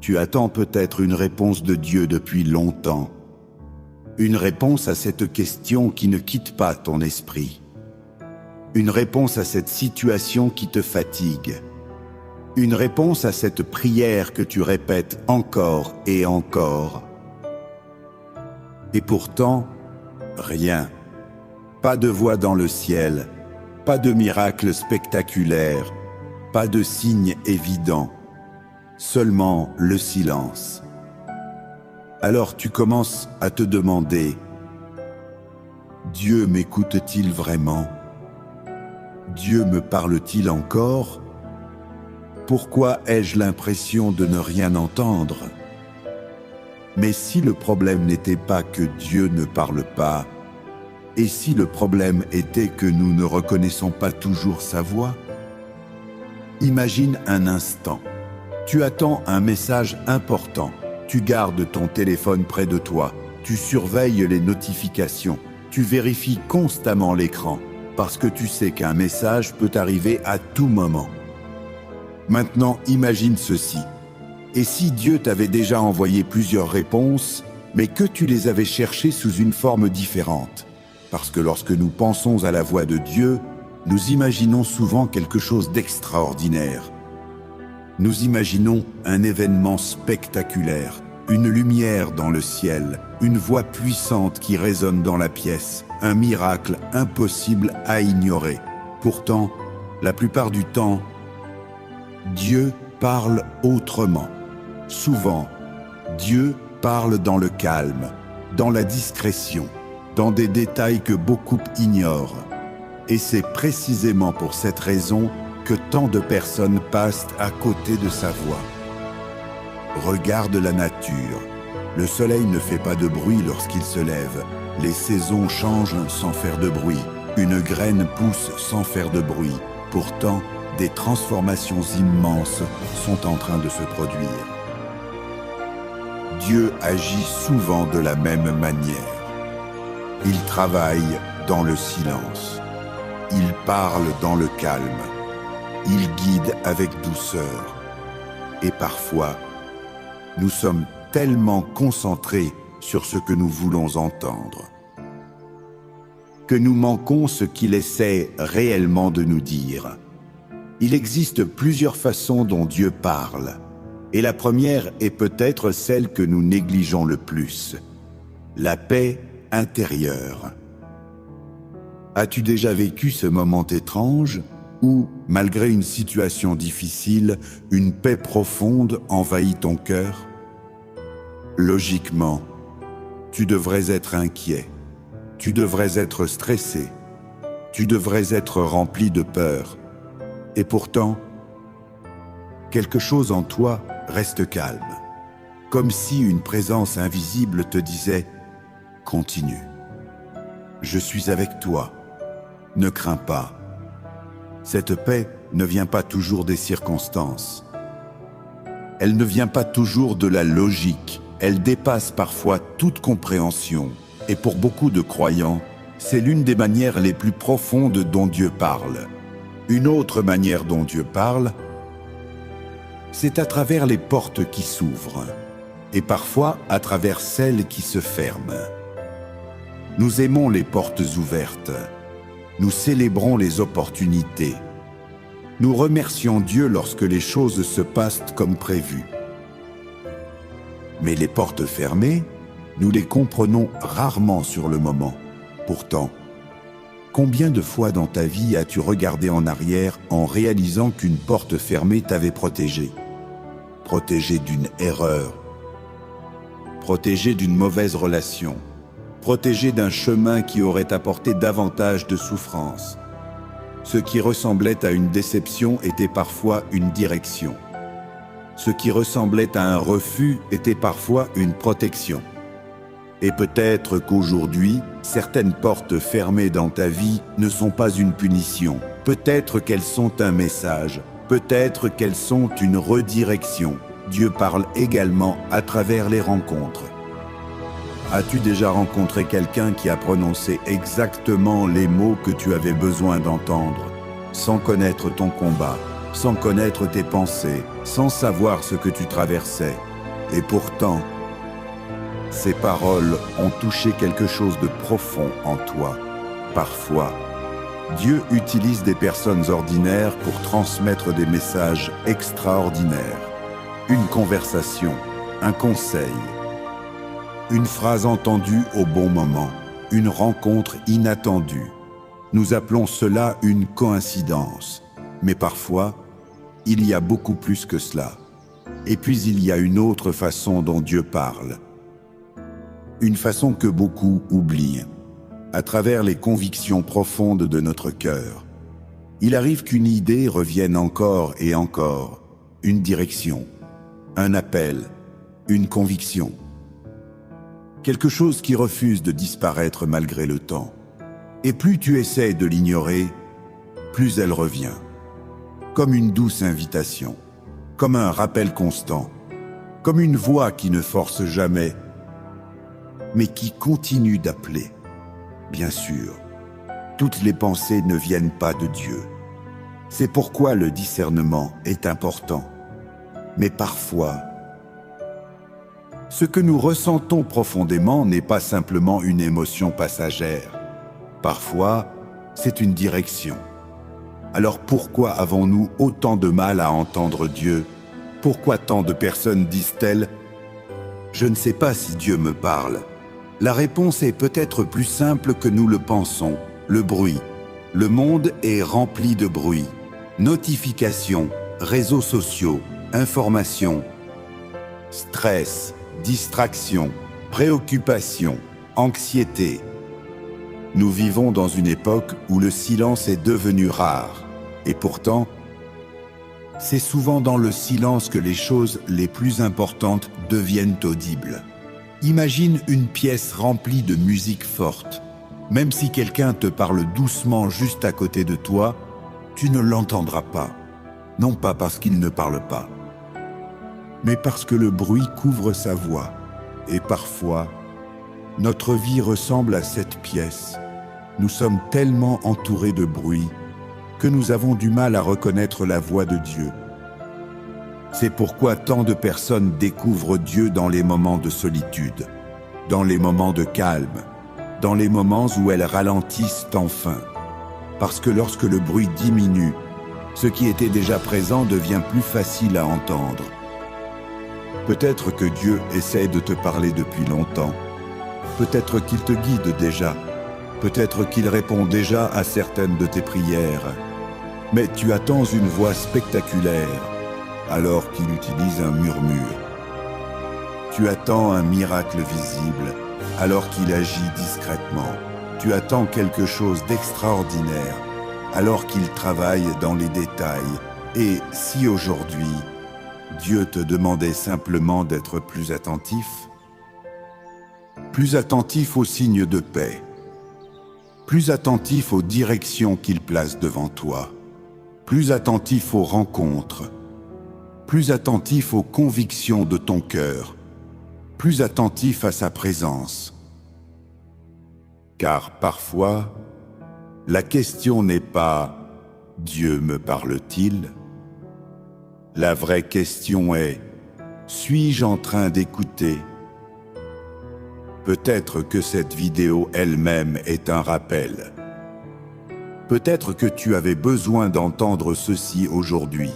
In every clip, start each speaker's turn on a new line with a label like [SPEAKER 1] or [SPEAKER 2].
[SPEAKER 1] Tu attends peut-être une réponse de Dieu depuis longtemps. Une réponse à cette question qui ne quitte pas ton esprit. Une réponse à cette situation qui te fatigue. Une réponse à cette prière que tu répètes encore et encore. Et pourtant, rien. Pas de voix dans le ciel, pas de miracle spectaculaire, pas de signe évident, seulement le silence. Alors tu commences à te demander, Dieu m'écoute-t-il vraiment? Dieu me parle-t-il encore? Pourquoi ai-je l'impression de ne rien entendre? Mais si le problème n'était pas que Dieu ne parle pas, et si le problème était que nous ne reconnaissons pas toujours sa voix? Imagine un instant. Tu attends un message important. Tu gardes ton téléphone près de toi. Tu surveilles les notifications. Tu vérifies constamment l'écran parce que tu sais qu'un message peut arriver à tout moment. Maintenant, imagine ceci. Et si Dieu t'avait déjà envoyé plusieurs réponses, mais que tu les avais cherchées sous une forme différente? Parce que lorsque nous pensons à la voix de Dieu, nous imaginons souvent quelque chose d'extraordinaire. Nous imaginons un événement spectaculaire, une lumière dans le ciel, une voix puissante qui résonne dans la pièce, un miracle impossible à ignorer. Pourtant, la plupart du temps, Dieu parle autrement. Souvent, Dieu parle dans le calme, dans la discrétion, dans des détails que beaucoup ignorent. Et c'est précisément pour cette raison que tant de personnes passent à côté de sa voix. Regarde la nature. Le soleil ne fait pas de bruit lorsqu'il se lève. Les saisons changent sans faire de bruit. Une graine pousse sans faire de bruit. Pourtant, des transformations immenses sont en train de se produire. Dieu agit souvent de la même manière. Il travaille dans le silence. Il parle dans le calme. Il guide avec douceur. Et parfois, nous sommes tellement concentrés sur ce que nous voulons entendre que nous manquons ce qu'il essaie réellement de nous dire. Il existe plusieurs façons dont Dieu parle, et la première est peut-être celle que nous négligeons le plus, la paix intérieure. As-tu déjà vécu ce moment étrange où, malgré une situation difficile, une paix profonde envahit ton cœur? Logiquement, tu devrais être inquiet, tu devrais être stressé, tu devrais être rempli de peur. Et pourtant, quelque chose en toi reste calme, comme si une présence invisible te disait « Continue, je suis avec toi, ne crains pas ». Cette paix ne vient pas toujours des circonstances. Elle ne vient pas toujours de la logique. Elle dépasse parfois toute compréhension. Et pour beaucoup de croyants, c'est l'une des manières les plus profondes dont Dieu parle. Une autre manière dont Dieu parle, c'est à travers les portes qui s'ouvrent, et parfois à travers celles qui se ferment. Nous aimons les portes ouvertes. Nous célébrons les opportunités. Nous remercions Dieu lorsque les choses se passent comme prévu. Mais les portes fermées, nous les comprenons rarement sur le moment. Pourtant, combien de fois dans ta vie as-tu regardé en arrière en réalisant qu'une porte fermée t'avait protégé? Protégé d'une erreur, protégé d'une mauvaise relation, protégé d'un chemin qui aurait apporté davantage de souffrance. Ce qui ressemblait à une déception était parfois une direction. Ce qui ressemblait à un refus était parfois une protection. Et peut-être qu'aujourd'hui, certaines portes fermées dans ta vie ne sont pas une punition. Peut-être qu'elles sont un message. Peut-être qu'elles sont une redirection. Dieu parle également à travers les rencontres. As-tu déjà rencontré quelqu'un qui a prononcé exactement les mots que tu avais besoin d'entendre, sans connaître ton combat, sans connaître tes pensées, sans savoir ce que tu traversais? Et pourtant, ces paroles ont touché quelque chose de profond en toi. Parfois, Dieu utilise des personnes ordinaires pour transmettre des messages extraordinaires. Une conversation, un conseil, une phrase entendue au bon moment, une rencontre inattendue. Nous appelons cela une coïncidence. Mais parfois, il y a beaucoup plus que cela. Et puis il y a une autre façon dont Dieu parle. Une façon que beaucoup oublient, à travers les convictions profondes de notre cœur. Il arrive qu'une idée revienne encore et encore, une direction, un appel, une conviction. Quelque chose qui refuse de disparaître malgré le temps. Et plus tu essaies de l'ignorer, plus elle revient. Comme une douce invitation, comme un rappel constant, comme une voix qui ne force jamais, mais qui continue d'appeler. Bien sûr, toutes les pensées ne viennent pas de Dieu. C'est pourquoi le discernement est important. Mais parfois, ce que nous ressentons profondément n'est pas simplement une émotion passagère. Parfois, c'est une direction. Alors pourquoi avons-nous autant de mal à entendre Dieu? Pourquoi tant de personnes disent-elles « Je ne sais pas si Dieu me parle ». La réponse est peut-être plus simple que nous le pensons. Le bruit. Le monde est rempli de bruit. Notifications, réseaux sociaux, informations, stress, distraction, préoccupation, anxiété. Nous vivons dans une époque où le silence est devenu rare. Et pourtant, c'est souvent dans le silence que les choses les plus importantes deviennent audibles. Imagine une pièce remplie de musique forte. Même si quelqu'un te parle doucement juste à côté de toi, tu ne l'entendras pas. Non pas parce qu'il ne parle pas, mais parce que le bruit couvre sa voix. Et parfois, notre vie ressemble à cette pièce. Nous sommes tellement entourés de bruit que nous avons du mal à reconnaître la voix de Dieu. C'est pourquoi tant de personnes découvrent Dieu dans les moments de solitude, dans les moments de calme, dans les moments où elles ralentissent enfin. Parce que lorsque le bruit diminue, ce qui était déjà présent devient plus facile à entendre. Peut-être que Dieu essaie de te parler depuis longtemps. Peut-être qu'il te guide déjà. Peut-être qu'il répond déjà à certaines de tes prières. Mais tu attends une voix spectaculaire, alors qu'il utilise un murmure. Tu attends un miracle visible, alors qu'il agit discrètement. Tu attends quelque chose d'extraordinaire, alors qu'il travaille dans les détails. Et si aujourd'hui, Dieu te demandait simplement d'être plus attentif aux signes de paix, plus attentif aux directions qu'il place devant toi, plus attentif aux rencontres, plus attentif aux convictions de ton cœur, plus attentif à sa présence. Car parfois, la question n'est pas « Dieu me parle-t-il ?» La vraie question est « Suis-je en train d'écouter ?» Peut-être que cette vidéo elle-même est un rappel. Peut-être que tu avais besoin d'entendre ceci aujourd'hui.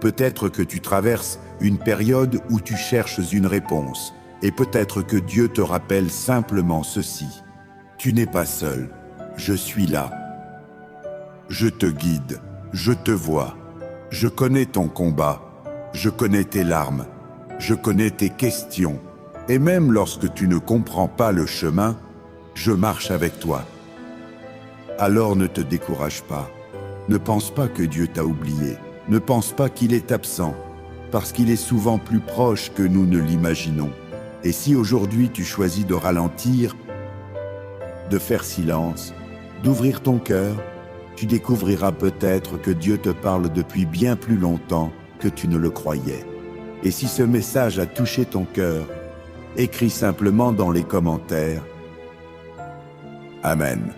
[SPEAKER 1] Peut-être que tu traverses une période où tu cherches une réponse. Et peut-être que Dieu te rappelle simplement ceci. Tu n'es pas seul, je suis là. Je te guide, je te vois. Je connais ton combat, je connais tes larmes, je connais tes questions. Et même lorsque tu ne comprends pas le chemin, je marche avec toi. Alors ne te décourage pas. Ne pense pas que Dieu t'a oublié. Ne pense pas qu'il est absent, parce qu'il est souvent plus proche que nous ne l'imaginons. Et si aujourd'hui tu choisis de ralentir, de faire silence, d'ouvrir ton cœur, tu découvriras peut-être que Dieu te parle depuis bien plus longtemps que tu ne le croyais. Et si ce message a touché ton cœur, écris simplement dans les commentaires. Amen.